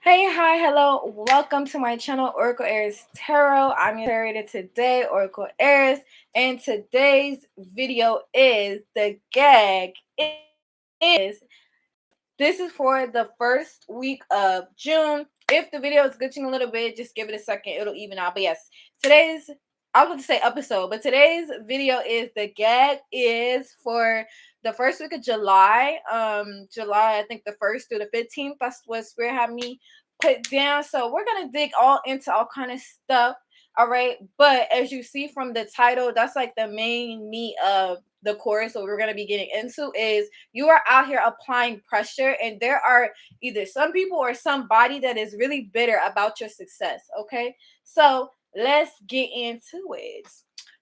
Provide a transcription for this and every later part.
Hey, hi, hello, welcome to my channel, Oracle Eris Tarot. I'm your narrator today, Oracle Eris, and today's video is the gag is this is for the first week of June. If the video is glitching a little bit, just give it a second, it'll even out. But yes, today's I was going to say episode, but today's video is the gag is for the first week of July. July, I think the 1st through the 15th. That's what Spirit had me put down. So we're gonna dig all into all kind of stuff. All right. But as you see from the title, that's like the main meat of the course. What we're gonna be getting into is you are out here applying pressure, and there are either some people or somebody that is really bitter about your success. Okay. So let's get into it.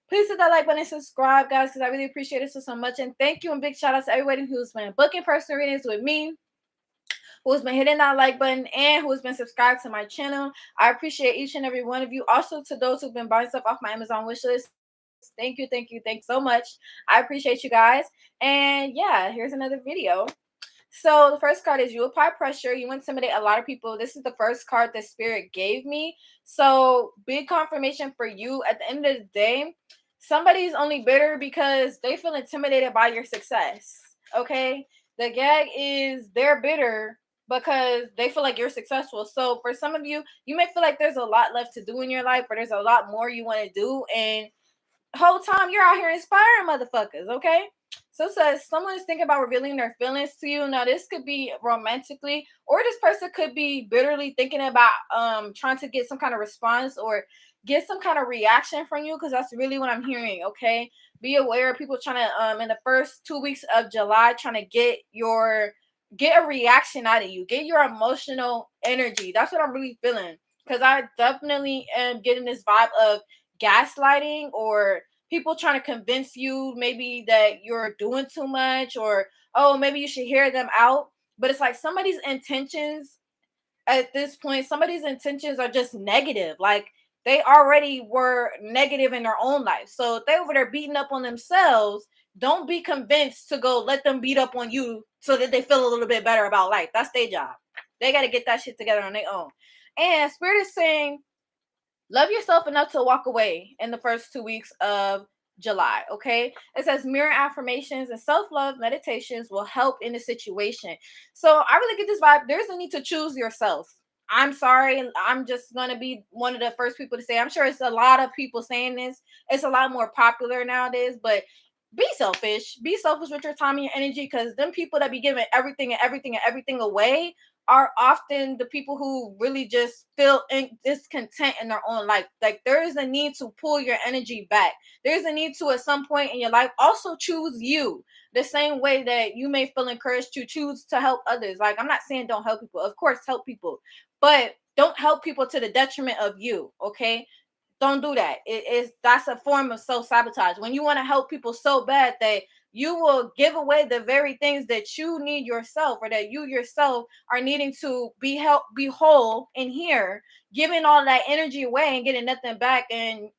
Please hit that like button and subscribe, guys, because I really appreciate it so much. And thank you and big shout out to everybody who's been booking personal readings with me, who's been hitting that like button, and who's been subscribed to my channel. I appreciate each and every one of you. Also, to those who've been buying stuff off my Amazon wish list, thanks so much. I appreciate you guys. And yeah, here's another video. So the first card is you apply pressure, you intimidate a lot of people. This is the first card that Spirit gave me. So big confirmation for you. At the end of the day, somebody's only bitter because they feel intimidated by your success. Okay? The gag is they're bitter because they feel like you're successful. So for some of you, you may feel like there's a lot left to do in your life, or there's a lot more you want to do, and whole time you're out here inspiring motherfuckers, okay? So it says someone is thinking about revealing their feelings to you. Now this could be romantically, or this person could be bitterly thinking about trying to get some kind of response or get some kind of reaction from you, because that's really what I'm hearing. Okay, be aware of people trying to in the first 2 weeks of July trying to get a reaction out of you, get your emotional energy. That's what I'm really feeling, because I definitely am getting this vibe of gaslighting, or people trying to convince you maybe that you're doing too much, or oh, maybe you should hear them out. But it's like somebody's intentions at this point, somebody's intentions are just negative. Like they already were negative in their own life. So if they over there beating up on themselves, don't be convinced to go let them beat up on you so that they feel a little bit better about life. That's their job. They got to get that shit together on their own. And Spirit is saying love yourself enough to walk away in the first 2 weeks of July. Okay. It says mirror affirmations and self-love meditations will help in the situation. So I really get this vibe. There's a need to choose yourself. I'm sorry. I'm just going to be one of the first people to say, I'm sure it's a lot of people saying this. It's a lot more popular nowadays, but be selfish. Be selfish with your time and your energy, because them people that be giving everything away are often the people who really just feel discontent in their own life. Like there is a need to pull your energy back. There's a need to, at some point in your life, also choose you the same way that you may feel encouraged to choose to help others. Like I'm not saying don't help people. Of course, help people, but don't help people to the detriment of you. Okay. Don't do that. That's a form of self-sabotage. When you want to help people so bad that you will give away the very things that you need yourself, or that you yourself are needing to be whole in here, giving all that energy away and getting nothing back. And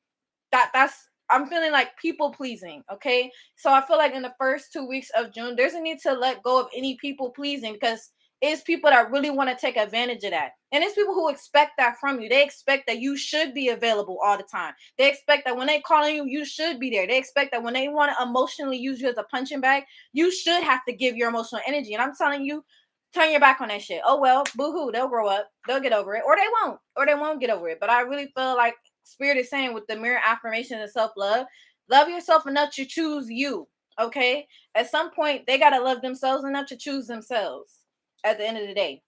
that's I'm feeling like people pleasing. Okay. So I feel like in the first 2 weeks of June, there's a need to let go of any people pleasing, because it's people that really want to take advantage of that. And it's people who expect that from you. They expect that you should be available all the time. They expect that when they call on you, you should be there. They expect that when they want to emotionally use you as a punching bag, you should have to give your emotional energy. And I'm telling you, turn your back on that shit. Oh well, boo-hoo, they'll grow up, they'll get over it, or they won't get over it. But I really feel like Spirit is saying with the mirror affirmation and self-love, love yourself enough to choose you. Okay, at some point they got to love themselves enough to choose themselves. At the end of the day,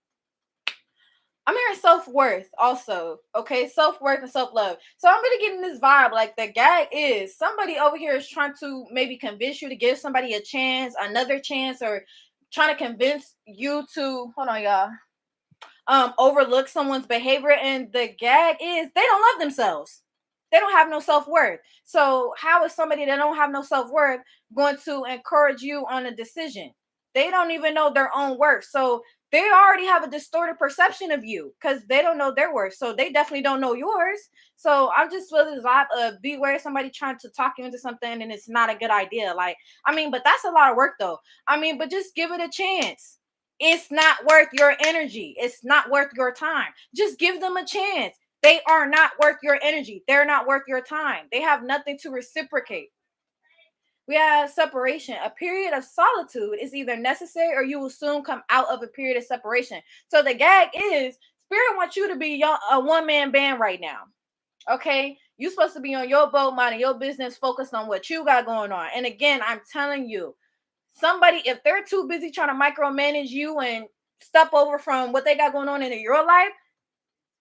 I'm hearing self-worth also. Okay, self-worth and self-love. So I'm really getting this vibe like the gag is somebody over here is trying to maybe convince you to give somebody a chance, another chance, or trying to convince you to, hold on y'all, overlook someone's behavior. And the gag is they don't love themselves. They don't have no self-worth. So how is somebody that don't have no self-worth going to encourage you on a decision? They don't even know their own worth. So they already have a distorted perception of you because they don't know their worth. So they definitely don't know yours. So I'm just feeling this vibe of beware somebody trying to talk you into something and it's not a good idea. Like, I mean, but that's a lot of work though. I mean, but just give it a chance. It's not worth your energy. It's not worth your time. Just give them a chance. They are not worth your energy. They're not worth your time. They have nothing to reciprocate. We have separation. A period of solitude is either necessary or you will soon come out of a period of separation. So the gag is Spirit wants you to be a one-man band right now. Okay? You're supposed to be on your boat, minding your business, focused on what you got going on. And again, I'm telling you, somebody, if they're too busy trying to micromanage you and step over from what they got going on in your life,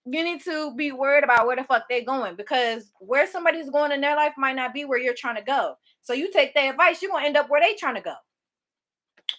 you need to be worried about where the fuck they're going, because where somebody's going in their life might not be where you're trying to go. So you take their advice, you're gonna end up where they trying to go.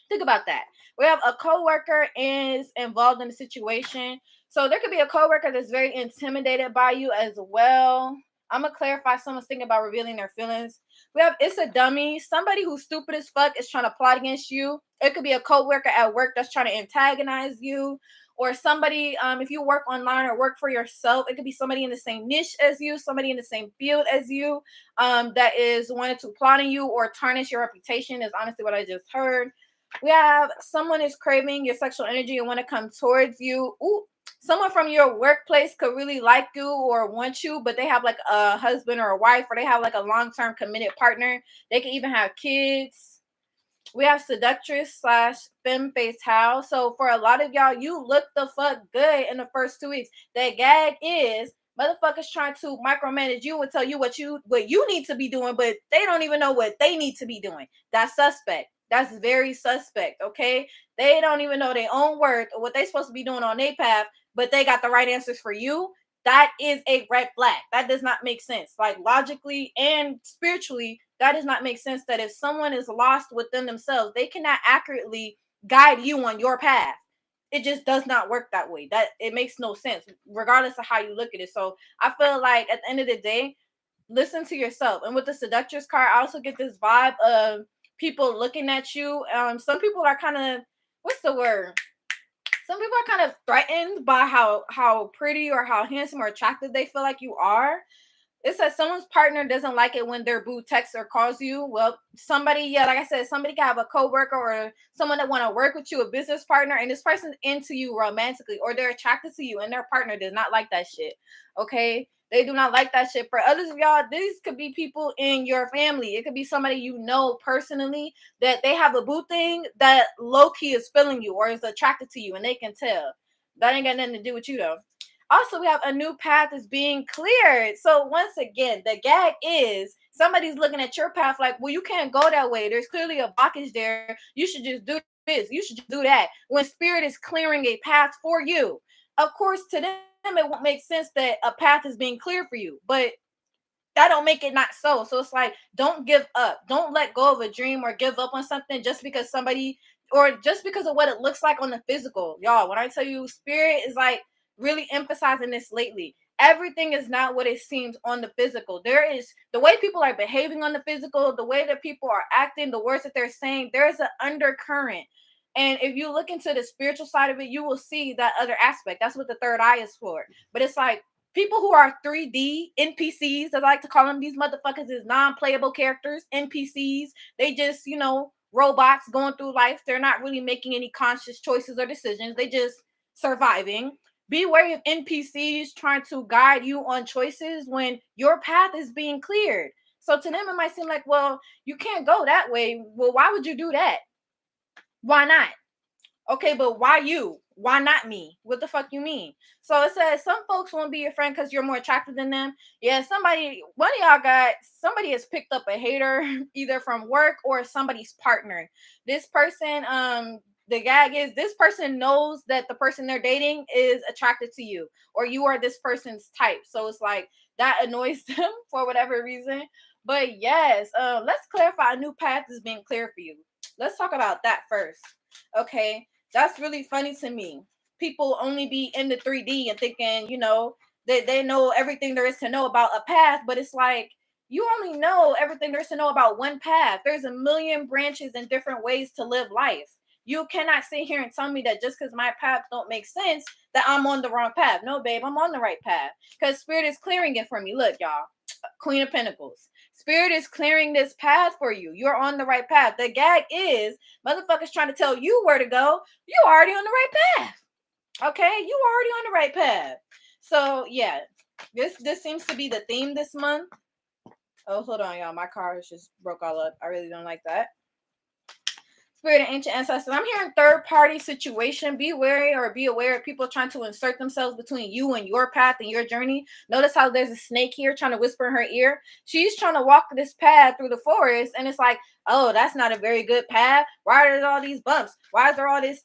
Think about that. We have a coworker is involved in the situation. So there could be a coworker that's very intimidated by you as well. I'm gonna clarify someone's thinking about revealing their feelings. We have it's a dummy, somebody who's stupid as fuck is trying to plot against you. It could be a coworker at work that's trying to antagonize you, or somebody, if you work online or work for yourself, it could be somebody in the same niche as you, somebody in the same field as you, that is wanting to plot on you or tarnish your reputation. Is honestly what I just heard. We have someone is craving your sexual energy and want to come towards you. Ooh, someone from your workplace could really like you or want you, but they have like a husband or a wife, or they have like a long-term committed partner. They can even have kids. We have seductress slash femme fatale. So for a lot of y'all, you look the fuck good in the first 2 weeks. That gag is motherfuckers trying to micromanage you and tell you what you need to be doing, but they don't even know what they need to be doing. That's suspect. That's very suspect. Okay, they don't even know their own worth or what they're supposed to be doing on their path, but they got the right answers for you. That is a red flag. That does not make sense. Like logically and spiritually, that does not make sense. That if someone is lost within themselves, they cannot accurately guide you on your path. It just does not work that way. That it makes no sense, regardless of how you look at it. So I feel like at the end of the day, listen to yourself. And with the seductress card, I also get this vibe of people looking at you. Some people are kind of, what's the word? Some people are kind of threatened by how pretty or how handsome or attractive they feel like you are. It says someone's partner doesn't like it when their boo texts or calls you. Well, somebody, yeah, like I said, somebody can have a coworker or someone that want to work with you, a business partner, and this person's into you romantically, or they're attracted to you, and their partner does not like that shit. Okay, they do not like that shit. For others of y'all, these could be people in your family. It could be somebody you know personally that they have a boo thing that low key is feeling you or is attracted to you, and they can tell. That ain't got nothing to do with you though. Also, we have a new path is being cleared. So once again, the gag is somebody's looking at your path like, well, you can't go that way. There's clearly a blockage there. You should just do this. You should just do that. When spirit is clearing a path for you. Of course, to them, it won't make sense that a path is being cleared for you. But that don't make it not so. So it's like, don't give up. Don't let go of a dream or give up on something just because somebody, or just because of what it looks like on the physical. Y'all, when I tell you, spirit is like really emphasizing this lately. Everything is not what it seems on the physical. There is the way people are behaving on the physical, the way that people are acting, the words that they're saying. There's an undercurrent. And if you look into the spiritual side of it, you will see that other aspect. That's what the third eye is for. But it's like, people who are 3D NPCs, I like to call them, these motherfuckers is non-playable characters, NPCs. They just, robots going through life. They're not really making any conscious choices or decisions. They just surviving. Be wary of NPCs trying to guide you on choices when your path is being cleared. So to them, it might seem like, well, you can't go that way. Well, why would you do that? Why not? Okay, but why you? Why not me? What the fuck you mean? So it says some folks won't be your friend because you're more attractive than them. Yeah, one of y'all somebody has picked up a hater either from work or somebody's partner. This person, the gag is this person knows that the person they're dating is attracted to you, or you are this person's type. So it's like that annoys them for whatever reason. But yes, let's clarify a new path is being cleared for you. Let's talk about that first. Okay, that's really funny to me. People only be in the 3D and thinking, that they know everything there is to know about a path, but it's like you only know everything there is to know about one path. There's a million branches and different ways to live life. You cannot sit here and tell me that just because my path don't make sense that I'm on the wrong path. No, babe, I'm on the right path because spirit is clearing it for me. Look, y'all, Queen of Pentacles. Spirit is clearing this path for you. You're on the right path. The gag is motherfuckers trying to tell you where to go. You already on the right path. Okay, you already on the right path. So yeah, this seems to be the theme this month. Oh, hold on, y'all. My car has just broke all up. I really don't like that. Spirit and ancient ancestors. I'm hearing third party situation. Be wary or be aware of people trying to insert themselves between you and your path and your journey. Notice how there's a snake here trying to whisper in her ear. She's trying to walk this path through the forest, and it's like, oh, that's not a very good path. Why are there all these bumps? Why is there all this?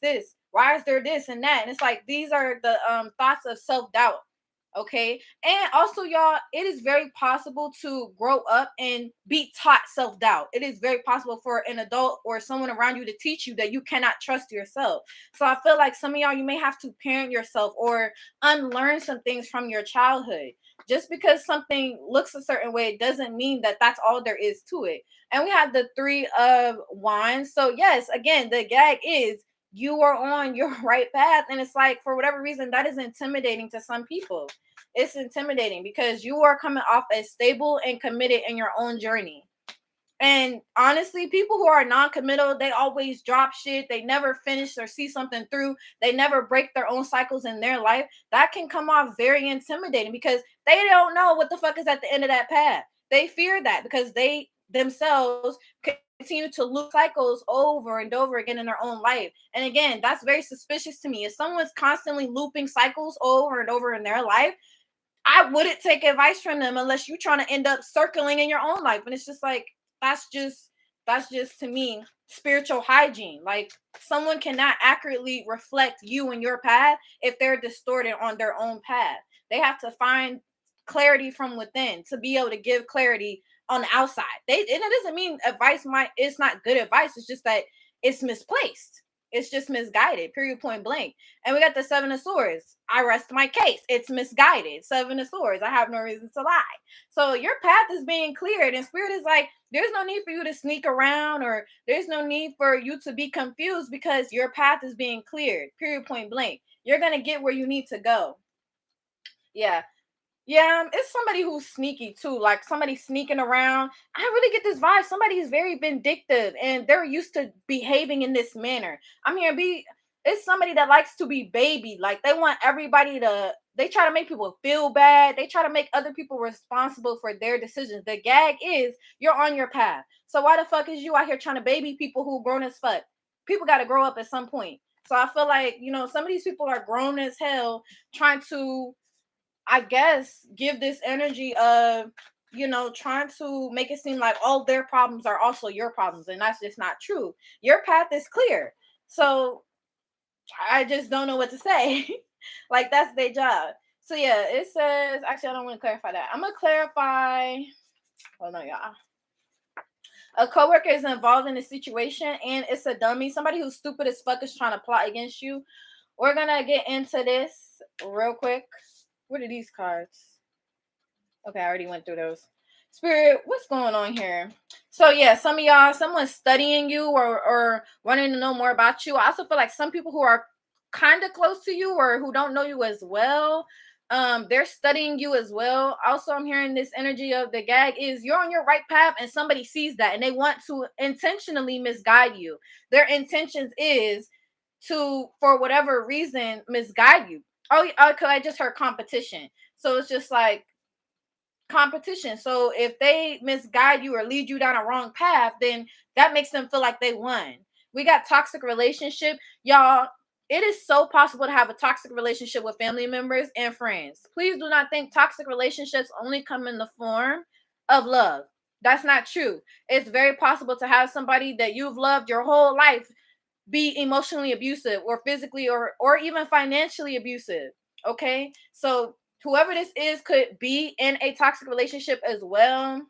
Why is there this and that? And it's like these are the thoughts of self-doubt. Okay. And also, y'all, it is very possible to grow up and be taught self-doubt. It is very possible for an adult or someone around you to teach you that you cannot trust yourself. So I feel like some of y'all, you may have to parent yourself or unlearn some things from your childhood. Just because something looks a certain way doesn't mean that that's all there is to it. And we have the 3 of Wands. So yes, again, the gag is you are on your right path. And it's like, for whatever reason, that is intimidating to some people. It's intimidating because you are coming off as stable and committed in your own journey. And honestly, people who are non-committal, they always drop shit. They never finish or see something through. They never break their own cycles in their life. That can come off very intimidating because they don't know what the fuck is at the end of that path. They fear that because they themselves continue to loop cycles over and over again in their own life. And again, that's very suspicious to me. If someone's constantly looping cycles over and over in their life, I wouldn't take advice from them unless you're trying to end up circling in your own life. And it's just like, that's just to me spiritual hygiene. Like, someone cannot accurately reflect you and your path if they're distorted on their own path. They have to find clarity from within to be able to give clarity on the outside. And it doesn't mean it's not good advice. It's just that it's misplaced. It's just misguided, period, point blank. And we got the 7 of Swords. I rest my case. It's misguided. 7 of Swords. I have no reason to lie. So your path is being cleared, and Spirit is like, there's no need for you to sneak around, or there's no need for you to be confused because your path is being cleared, period, point blank. You're going to get where you need to go. Yeah. Yeah, it's somebody who's sneaky too, like somebody sneaking around. I really get this vibe. Somebody is very vindictive and they're used to behaving in this manner. I'm here it's somebody that likes to be baby. Like, they want everybody they try to make people feel bad. They try to make other people responsible for their decisions. The gag is you're on your path. So why the fuck is you out here trying to baby people who grown as fuck? People got to grow up at some point. So I feel like, some of these people are grown as hell trying to, I guess, give this energy of, trying to make it seem like all their problems are also your problems. And that's just not true. Your path is clear. So I just don't know what to say. Like, that's their job. So yeah, it says, actually, I don't want to clarify that. I'm going to clarify. Hold on, y'all. A coworker is involved in a situation and it's a dummy. Somebody who's stupid as fuck is trying to plot against you. We're going to get into this real quick. What are these cards? Okay, I already went through those. Spirit, what's going on here? So yeah, some of y'all, someone's studying you or wanting to know more about you. I also feel like some people who are kind of close to you or who don't know you as well, they're studying you as well. Also, I'm hearing this energy of the gag is you're on your right path and somebody sees that and they want to intentionally misguide you. Their intentions is to, for whatever reason, misguide you. Oh, okay, I just heard competition. So it's just like competition. So if they misguide you or lead you down a wrong path, then that makes them feel like they won. We got toxic relationship. Y'all, it is so possible to have a toxic relationship with family members and friends. Please do not think toxic relationships only come in the form of love. That's not true. It's very possible to have somebody that you've loved your whole life be emotionally abusive or physically or even financially abusive. Okay? So whoever this is could be in a toxic relationship as well.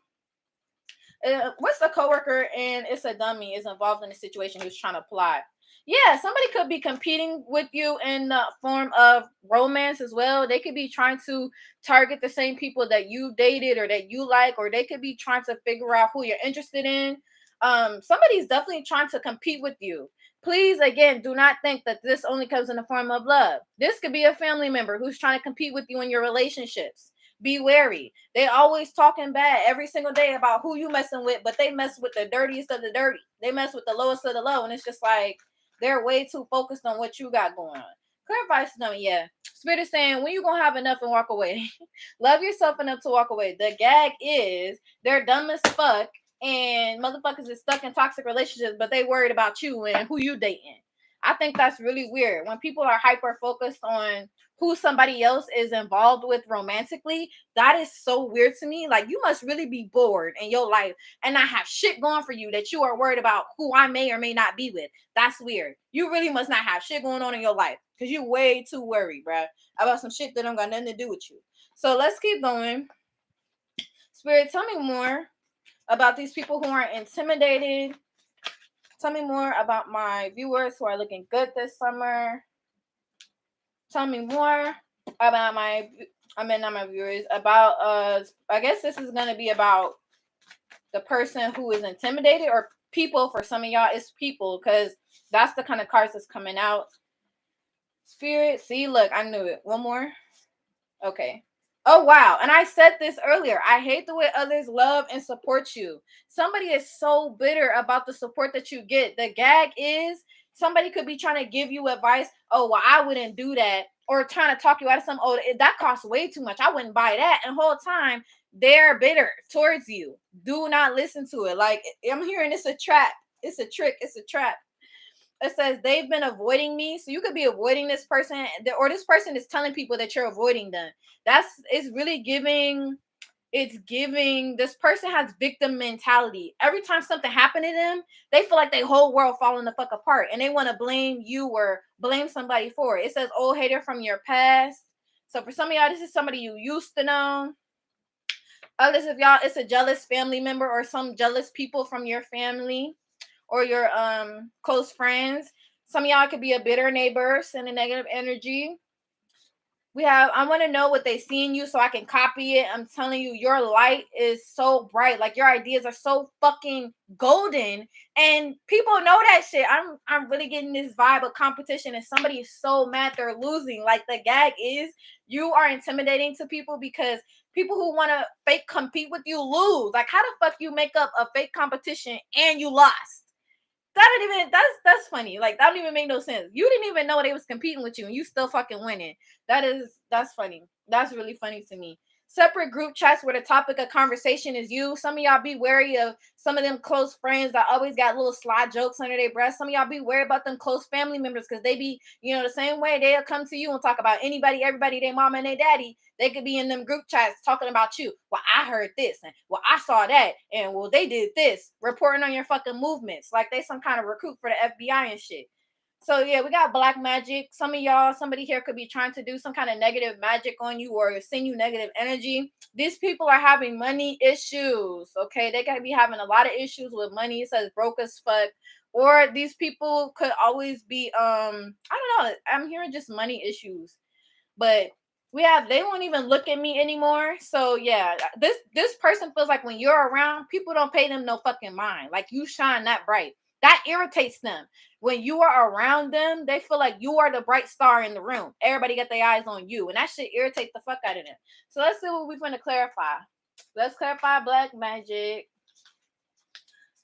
What's a coworker and it's a dummy is involved in a situation who's trying to plot? Yeah, somebody could be competing with you in the form of romance as well. They could be trying to target the same people that you dated or that you like, or they could be trying to figure out who you're interested in. Somebody's definitely trying to compete with you. Please, again, do not think that this only comes in the form of love. This could be a family member who's trying to compete with you in your relationships. Be wary. They always talking bad every single day about who you messing with, but they mess with the dirtiest of the dirty. They mess with the lowest of the low, and it's just like they're way too focused on what you got going on. Clear advice to them, yeah. Spirit is saying when you gonna have enough and walk away. Love yourself enough to walk away. The gag is they're dumb as fuck and motherfuckers is stuck in toxic relationships, but they worried about you and who you dating. I think that's really weird when people are hyper focused on who somebody else is involved with romantically. That is so weird to me. Like, you must really be bored in your life and not have shit going for you that you are worried about who I may or may not be with. That's weird. You really must not have shit going on in your life because you're way too worried, bruh, about some shit that don't got nothing to do with you. So let's keep going. Spirit, tell me more about these people who are intimidated. Tell me more about my viewers who are looking good this summer. Tell me more about not my viewers, about I guess this is gonna be about the person who is intimidated, or people. For some of y'all, it's people, because that's the kind of cards that's coming out. Spirit, see, look, I knew it. One more. Okay. Oh, wow. And I said this earlier. I hate the way others love and support you. Somebody is so bitter about the support that you get. The gag is somebody could be trying to give you advice. Oh, well, I wouldn't do that. Or trying to talk you out of something. Oh, that costs way too much. I wouldn't buy that. And the whole time, they're bitter towards you. Do not listen to it. Like, I'm hearing it's a trap. It's a trick. It's a trap. It says they've been avoiding me. So you could be avoiding this person, or this person is telling people that you're avoiding them. It's really giving, it's giving, this person has victim mentality. Every time something happened to them, they feel like their whole world falling the fuck apart and they want to blame you or blame somebody for it. It says old hater from your past. So for some of y'all, this is somebody you used to know. Others of y'all, it's a jealous family member or some jealous people from your family or your close friends. Some of y'all could be a bitter neighbor, sending negative energy. I want to know what they see in you so I can copy it. I'm telling you, your light is so bright. Like, your ideas are so fucking golden. And people know that shit. I'm really getting this vibe of competition, and somebody is so mad they're losing. Like, the gag is you are intimidating to people because people who want to fake compete with you lose. Like, how the fuck you make up a fake competition and you lost? That's funny. Like, that don't even make no sense. You didn't even know they was competing with you and you still fucking winning. That's funny. That's really funny to me. Separate group chats where the topic of conversation is you. Some of y'all be wary of some of them close friends that always got little sly jokes under their breath. Some of y'all be wary about them close family members because they be, the same way they'll come to you and talk about anybody, everybody, their mama and their daddy. They could be in them group chats talking about you. Well, I heard this, and well, I saw that, and well, they did this, reporting on your fucking movements like they some kind of recruit for the FBI and shit. So yeah, we got black magic. Some of y'all, somebody here could be trying to do some kind of negative magic on you or send you negative energy. These people are having money issues. Okay, they could be having a lot of issues with money. It says broke as fuck. Or these people could always be I don't know. I'm hearing just money issues. But they won't even look at me anymore. So yeah, this person feels like when you're around, people don't pay them no fucking mind. Like, you shine that bright. That irritates them. When you are around them, they feel like you are the bright star in the room. Everybody got their eyes on you, and that shit irritates the fuck out of them. So let's see what we're going to clarify. Let's clarify black magic.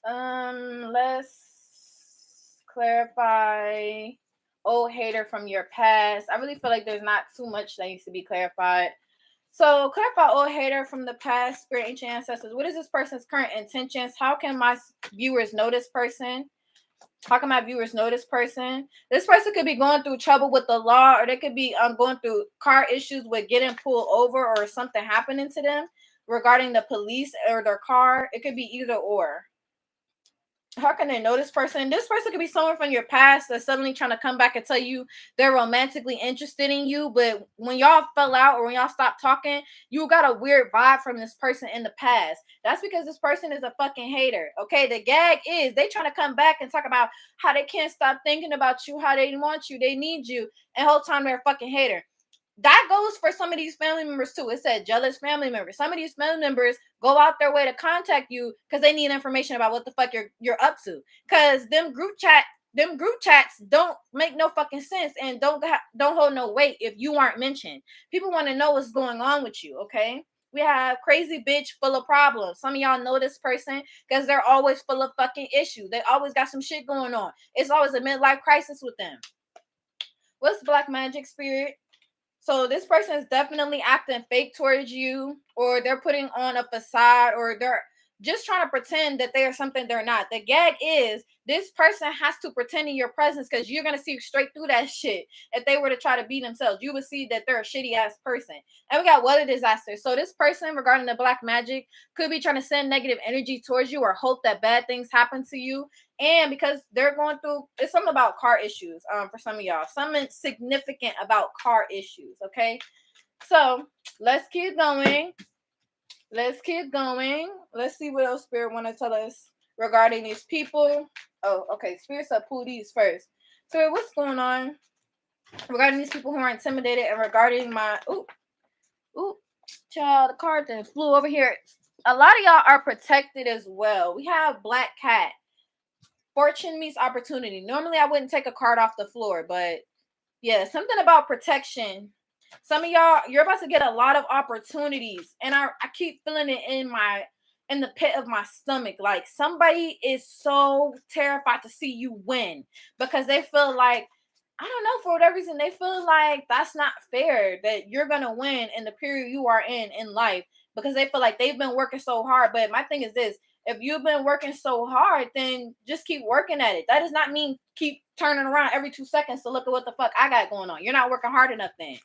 Let's clarify old hater from your past. I really feel like there's not too much that needs to be clarified. So clarify old hater from the past, spirit, ancient ancestors. What is this person's current intentions? How can my viewers know this person? How can my viewers know this person? This person could be going through trouble with the law, or they could be going through car issues with getting pulled over or something happening to them regarding the police or their car. It could be either or. How can they know this person? This person could be someone from your past that's suddenly trying to come back and tell you they're romantically interested in you. But when y'all fell out or when y'all stopped talking, you got a weird vibe from this person in the past. That's because this person is a fucking hater. Okay, the gag is they trying to come back and talk about how they can't stop thinking about you, how they want you, they need you, and the whole time they're a fucking hater. That goes for some of these family members too. It said jealous family members. Some of these family members go out their way to contact you because they need information about what the fuck you're up to. Because them group chats don't make no fucking sense and don't hold no weight if you aren't mentioned. People want to know what's going on with you. Okay. We have crazy bitch full of problems. Some of y'all know this person because they're always full of fucking issues. They always got some shit going on. It's always a midlife crisis with them. What's black magic, spirit? So this person is definitely acting fake towards you, or they're putting on a facade, or they're just trying to pretend that they are something they're not. The gag is this person has to pretend in your presence because you're going to see straight through that shit. If they were to try to be themselves, you would see that they're a shitty ass person. And we got weather disaster. So this person, regarding the black magic, could be trying to send negative energy towards you or hope that bad things happen to you. And because they're going through, it's something about car issues for some of y'all. Something significant about car issues, okay? So let's keep going. Let's keep going. Let's see what else Spirit want to tell us regarding these people. Oh, okay. Spirit said pull these first. Spirit, what's going on regarding these people who are intimidated and regarding my... Ooh, child, the card then flew over here. A lot of y'all are protected as well. We have Black Cat. Fortune meets opportunity. Normally, I wouldn't take a card off the floor, but yeah, something about protection. Some of y'all, you're about to get a lot of opportunities, and I keep feeling it in the pit of my stomach. Like somebody is so terrified to see you win because they feel like, I don't know, for whatever reason, they feel like that's not fair that you're gonna win in the period you are in life because they feel like they've been working so hard. But my thing is this: if you've been working so hard, then just keep working at it. That does not mean keep turning around every 2 seconds to look at what the fuck I got going on. You're not working hard enough then.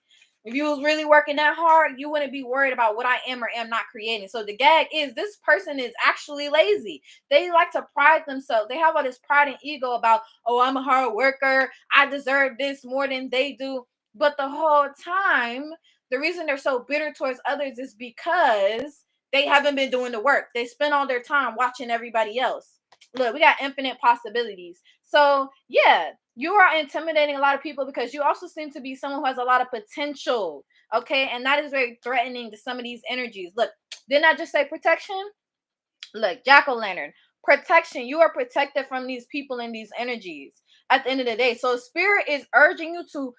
If you was really working that hard, you wouldn't be worried about what I am or am not creating. So the gag is this person is actually lazy. They like to pride themselves. They have all this pride and ego about, oh, I'm a hard worker. I deserve this more than they do. But the whole time, the reason they're so bitter towards others is because they haven't been doing the work. They spend all their time watching everybody else. Look, we got infinite possibilities. So yeah, you are intimidating a lot of people because you also seem to be someone who has a lot of potential. Okay. And that is very threatening to some of these energies. Look, didn't I just say protection? Look, jack-o'-lantern. Protection. You are protected from these people and these energies at the end of the day. So spirit is urging you to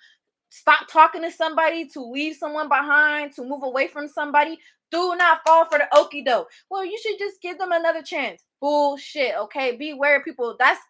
stop talking to somebody, to leave someone behind, to move away from somebody. Do not fall for the okie doke. Well, you should just give them another chance. Bullshit. Okay, beware, people. That's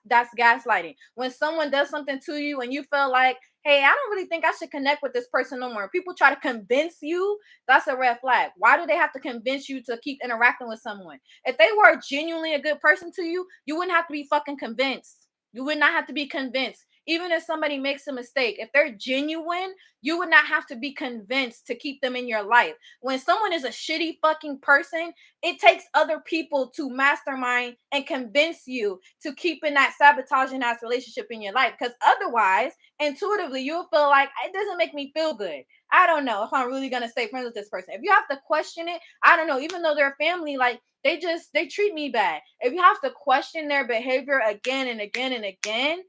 gaslighting. When someone does something to you and you feel like, hey, I don't really think I should connect with this person no more. People try to convince you. That's a red flag. Why do they have to convince you to keep interacting with someone? If they were genuinely a good person to you, you wouldn't have to be fucking convinced. You would not have to be convinced. Even if somebody makes a mistake, if they're genuine, you would not have to be convinced to keep them in your life. When someone is a shitty fucking person, it takes other people to mastermind and convince you to keep in that sabotaging ass relationship in your life. Because otherwise, intuitively, you'll feel like it doesn't make me feel good. I don't know if I'm really gonna stay friends with this person. If you have to question it, I don't know. Even though they're family, like they treat me bad. If you have to question their behavior again and again and again,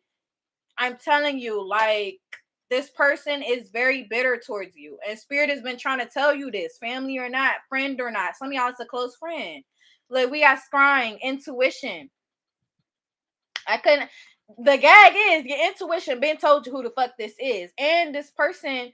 I'm telling you, like, this person is very bitter towards you. And spirit has been trying to tell you this, family or not, friend or not. Some of y'all, it's a close friend. Like, we got scrying, intuition. The gag is your intuition been told you who the fuck this is. And this person,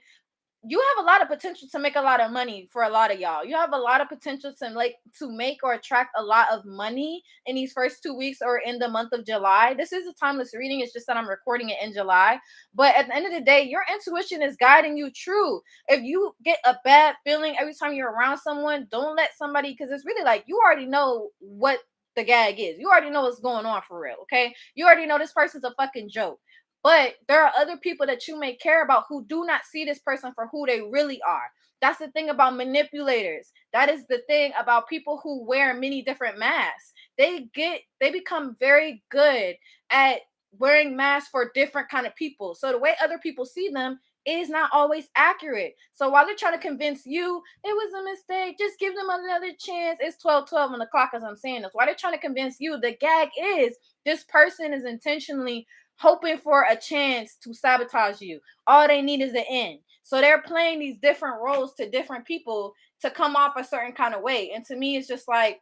you have a lot of potential to make a lot of money for a lot of y'all. You have a lot of potential to make or attract a lot of money in these first 2 weeks or in the month of July. This is a timeless reading. It's just that I'm recording it in July. But at the end of the day, your intuition is guiding you true. If you get a bad feeling every time you're around someone, don't let somebody, because it's really like you already know what the gag is. You already know what's going on for real, okay? You already know this person's a fucking joke. But there are other people that you may care about who do not see this person for who they really are. That's the thing about manipulators. That is the thing about people who wear many different masks. They become very good at wearing masks for different kind of people. So the way other people see them is not always accurate. So while they're trying to convince you it was a mistake, just give them another chance. It's 12:12 on the clock as I'm saying this. While they're trying to convince you, the gag is this person is intentionally hoping for a chance to sabotage you. All they need is the end. So they're playing these different roles to different people to come off a certain kind of way. And to me, it's just like,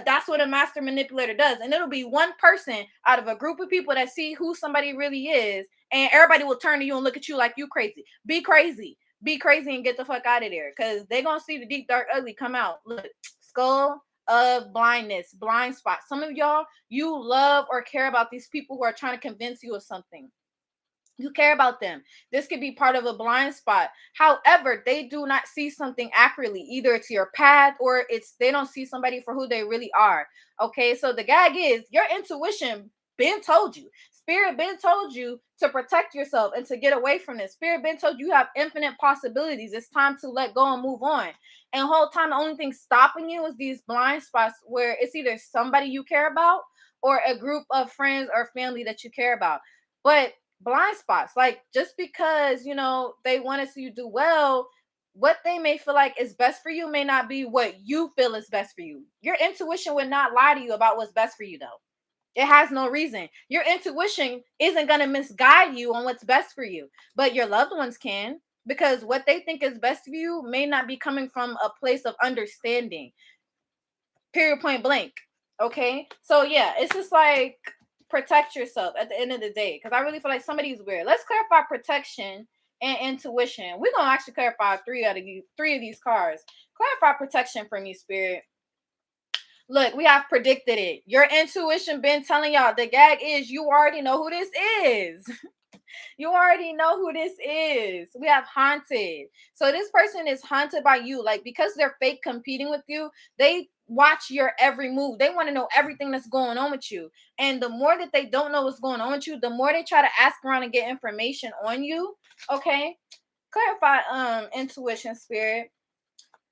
that's what a master manipulator does. And it'll be one person out of a group of people that see who somebody really is. And everybody will turn to you and look at you like you crazy. Be crazy. be crazy and get the fuck out of there, because they're gonna see the deep dark ugly come out. Look, skull of blindness, blind spot. Some of y'all, you love or care about these people who are trying to convince you of something. You care about them. This could be part of a blind spot. However, they do not see something accurately. Either it's your path or it's they don't see somebody for who they really are. Okay, so the gag is your intuition been told you. Spirit been told you to protect yourself and to get away from this. Spirit been told you have infinite possibilities. It's time to let go and move on. And the whole time, the only thing stopping you is these blind spots where it's either somebody you care about or a group of friends or family that you care about. But blind spots, like, just because they want to see you do well, what they may feel like is best for you may not be what you feel is best for you. Your intuition would not lie to you about what's best for you, though. It has no reason. Your intuition isn't going to misguide you on what's best for you, but your loved ones can, because what they think is best for you may not be coming from a place of understanding. Period, point blank. Okay, so yeah, it's just like, protect yourself at the end of the day, because I really feel like somebody's weird. Let's clarify protection and intuition. We're gonna actually clarify three of these cards. Clarify protection for me, Spirit. Look, we have predicted it. Your intuition been telling y'all. The gag is, you already know who this is. You already know who this is. We have haunted. So this person is haunted by you. Like, because they're fake competing with you, they watch your every move. They want to know everything that's going on with you. And the more that they don't know what's going on with you, the more they try to ask around and get information on you. Okay. Clarify intuition, Spirit.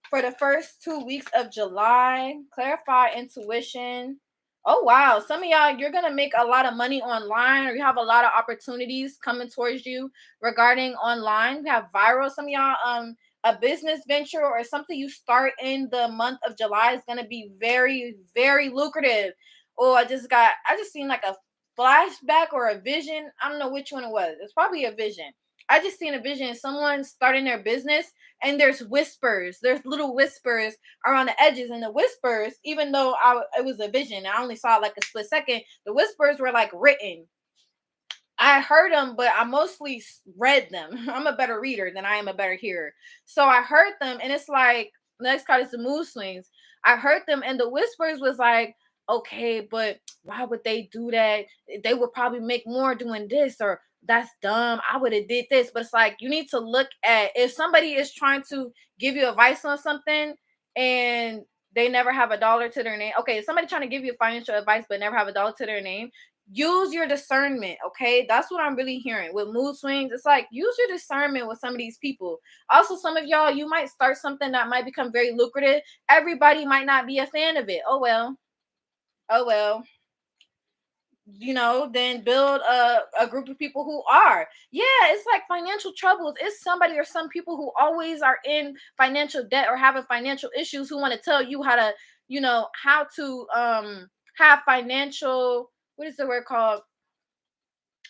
For the first 2 weeks of July, clarify intuition. Oh, wow. Some of y'all, you're going to make a lot of money online, or you have a lot of opportunities coming towards you regarding online. We have viral. Some of y'all, a business venture or something you start in the month of July is going to be very, very lucrative. Oh, I just seen like a flashback or a vision. I don't know which one it was. It's probably a vision. I just seen a vision. Someone starting their business, and there's whispers. There's little whispers around the edges, and the whispers, even though it was a vision, I only saw it like a split second. The whispers were like written. I heard them, but I mostly read them. I'm a better reader than I am a better hearer. So I heard them, and it's like, next card is the mood swings. I heard them, and the whispers was like, okay, but why would they do that? They would probably make more doing this, or that's dumb. I would have did this. But it's like, you need to look at, if somebody is trying to give you advice on something and they never have a dollar to their name. Okay, if somebody trying to give you financial advice but never have a dollar to their name, use your discernment. Okay, that's what I'm really hearing with mood swings. It's like, use your discernment with some of these people. Also, some of y'all, you might start something that might become very lucrative. Everybody might not be a fan of it. Oh well. Oh well. Then build a group of people who are. Yeah, it's like financial troubles. It's somebody or some people who always are in financial debt or having financial issues, who want to tell you how to, how to have financial, what is the word called?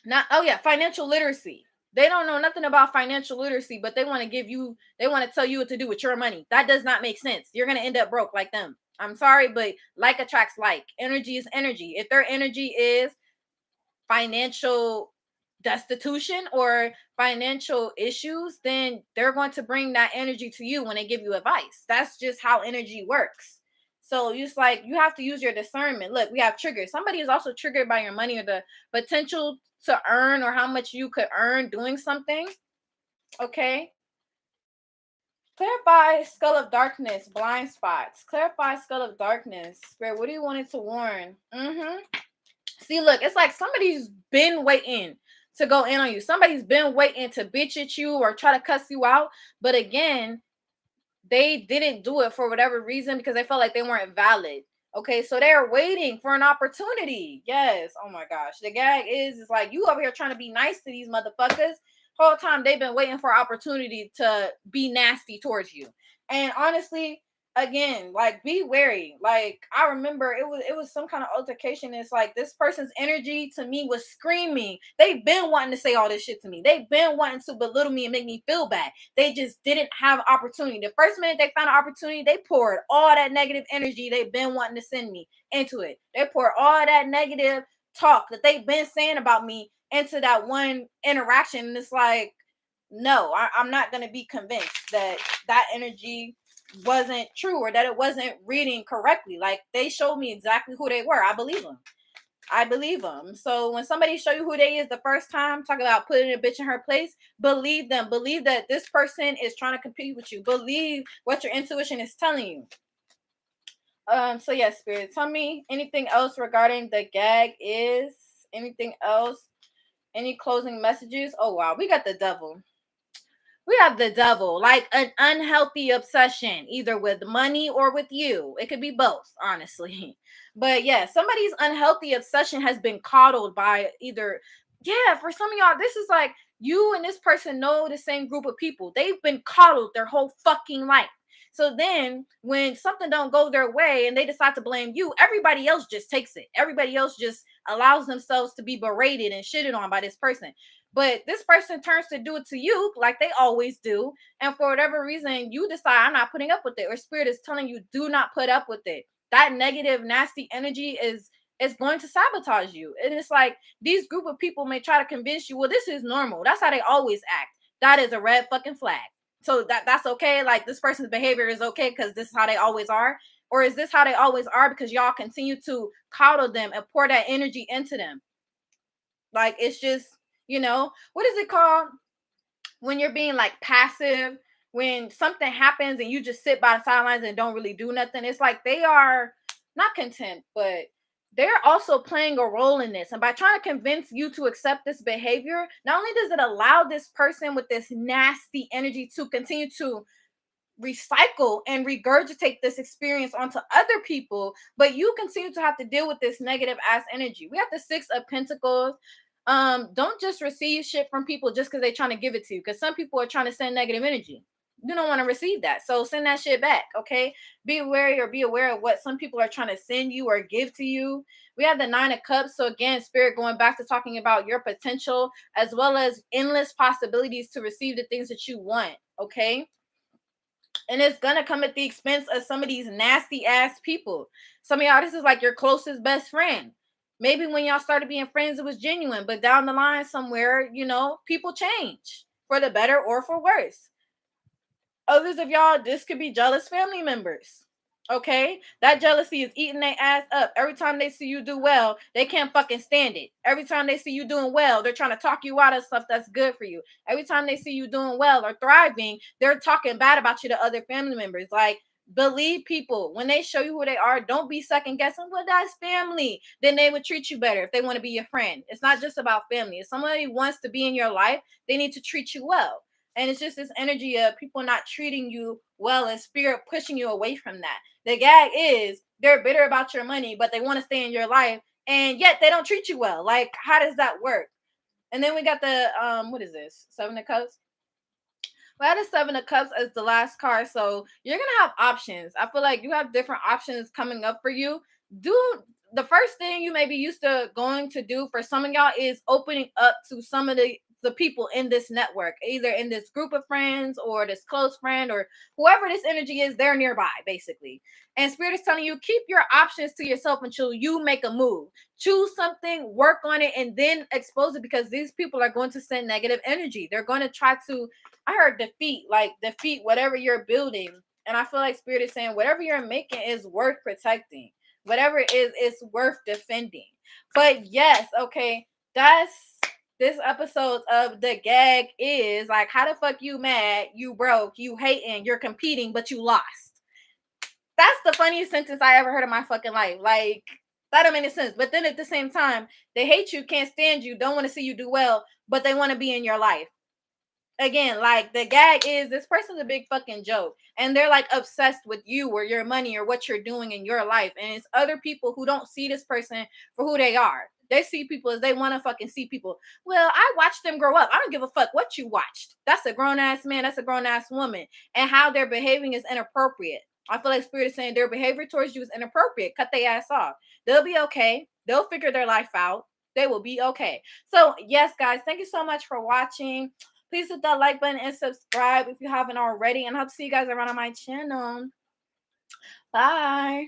Not, oh yeah, financial literacy. They don't know nothing about financial literacy, but they want to tell you what to do with your money. That does not make sense. You're going to end up broke like them. I'm sorry, but like attracts like. Energy is energy. If their energy is financial destitution or financial issues, then they're going to bring that energy to you when they give you advice. That's just how energy works. So it's like, you have to use your discernment. Look, we have triggers. Somebody is also triggered by your money or the potential to earn, or how much you could earn doing something. Okay. Clarify skull of darkness, blind spots. Clarify skull of darkness. Spirit, what do you want it to warn? See, look, it's like somebody's been waiting to go in on you. Somebody's been waiting to bitch at you or try to cuss you out. But again, they didn't do it for whatever reason, because they felt like they weren't valid. Okay, so they're waiting for an opportunity. Yes. Oh my gosh. The gag is like, you over here trying to be nice to these motherfuckers. Whole time they've been waiting for opportunity to be nasty towards you. And honestly, again, like, be wary. Like, I remember it was some kind of altercation. It's like, this person's energy to me was screaming. They've been wanting to say all this shit to me. They've been wanting to belittle me and make me feel bad. They just didn't have opportunity. The first minute they found an opportunity, they poured all that negative energy they've been wanting to send me into it. They poured all that negative talk that they've been saying about me into that one interaction. And it's like, no, I'm not going to be convinced that that energy wasn't true or that it wasn't reading correctly. Like, they showed me exactly who they were. I believe them. I believe them. So when somebody show you who they is the first time, talk about putting a bitch in her place, believe them. Believe that this person is trying to compete with you. Believe what your intuition is telling you. So yeah, spirit, tell me anything else regarding the gag is. Anything else? Any closing messages? Oh wow, we got the devil. We have the devil, like an unhealthy obsession, either with money or with you. It could be both, honestly. But yeah, somebody's unhealthy obsession has been coddled by either, yeah, for some of y'all, this is like you and this person know the same group of people. They've been coddled their whole fucking life. So then when something don't go their way and they decide to blame you, everybody else just takes it. Everybody else just allows themselves to be berated and shitted on by this person. But this person turns to do it to you like they always do. And for whatever reason, you decide, I'm not putting up with it. Or spirit is telling you, do not put up with it. That negative, nasty energy is going to sabotage you. And it's like these group of people may try to convince you, well, this is normal. That's how they always act. That is a red fucking flag. So that's okay. Like, this person's behavior is okay because this is how they always are. Or is this how they always are because y'all continue to coddle them and pour that energy into them? Like, it's just, what is it called when you're being like passive, when something happens and you just sit by the sidelines and don't really do nothing? It's like they are not content, but they're also playing a role in this. And by trying to convince you to accept this behavior, not only does it allow this person with this nasty energy to continue to recycle and regurgitate this experience onto other people, but you continue to have to deal with this negative ass energy. We have the 6 of Pentacles. Don't just receive shit from people just because they're trying to give it to you, because some people are trying to send negative energy. You don't want to receive that, so send that shit back. Okay, be aware of what some people are trying to send you or give to you. We have the 9 of Cups. So again, spirit, going back to talking about your potential as well as endless possibilities to receive the things that you want. Okay, and it's gonna come at the expense of some of these nasty ass people. Some of y'all, this is like your closest best friend. Maybe when y'all started being friends, it was genuine, but down the line somewhere, people change for the better or for worse. Others of y'all, this could be jealous family members. Okay, that jealousy is eating their ass up. Every time they see you do well, they can't fucking stand it. Every time they see you doing well, they're trying to talk you out of stuff that's good for you. Every time they see you doing well or thriving, they're talking bad about you to other family members. Like, believe people when they show you who they are. Don't be second guessing. Well, that's family. Then they would treat you better if they want to be your friend. It's not just about family. If somebody wants to be in your life, they need to treat you well. And it's just this energy of people not treating you well and spirit pushing you away from that. The gag is they're bitter about your money, but they want to stay in your life, and yet they don't treat you well. Like, how does that work? And then we got the what is this? 7 of Cups. We had the 7 of Cups as the last card. So you're gonna have options. I feel like you have different options coming up for you. Do the first thing you may be used to going to do for some of y'all is opening up to some of the people in this network, either in this group of friends or this close friend or whoever this energy is, they're nearby, basically. And spirit is telling you, keep your options to yourself until you make a move. Choose something, work on it, and then expose it, because these people are going to send negative energy. They're going to try to, I heard defeat whatever you're building. And I feel like spirit is saying whatever you're making is worth protecting. Whatever it is, it's worth defending. But yes, okay, that's this episode of the gag is like, how the fuck you mad, you broke, you hating, you're competing, but you lost. That's the funniest sentence I ever heard in my fucking life. Like, that don't make any sense. But then at the same time, they hate you, can't stand you, don't want to see you do well, but they want to be in your life. Again, like, the gag is this person's a big fucking joke, and they're like obsessed with you or your money or what you're doing in your life. And it's other people who don't see this person for who they are. They see people as they want to fucking see people. Well, I watched them grow up. I don't give a fuck what you watched. That's a grown ass man, that's a grown ass woman, and how they're behaving is inappropriate. I feel like spirit is saying their behavior towards you is inappropriate. Cut their ass off. They'll be okay. They'll figure their life out. They will be okay. So yes, guys, thank you so much for watching. Please hit that like button and subscribe if you haven't already. And I hope to see you guys around on my channel. Bye.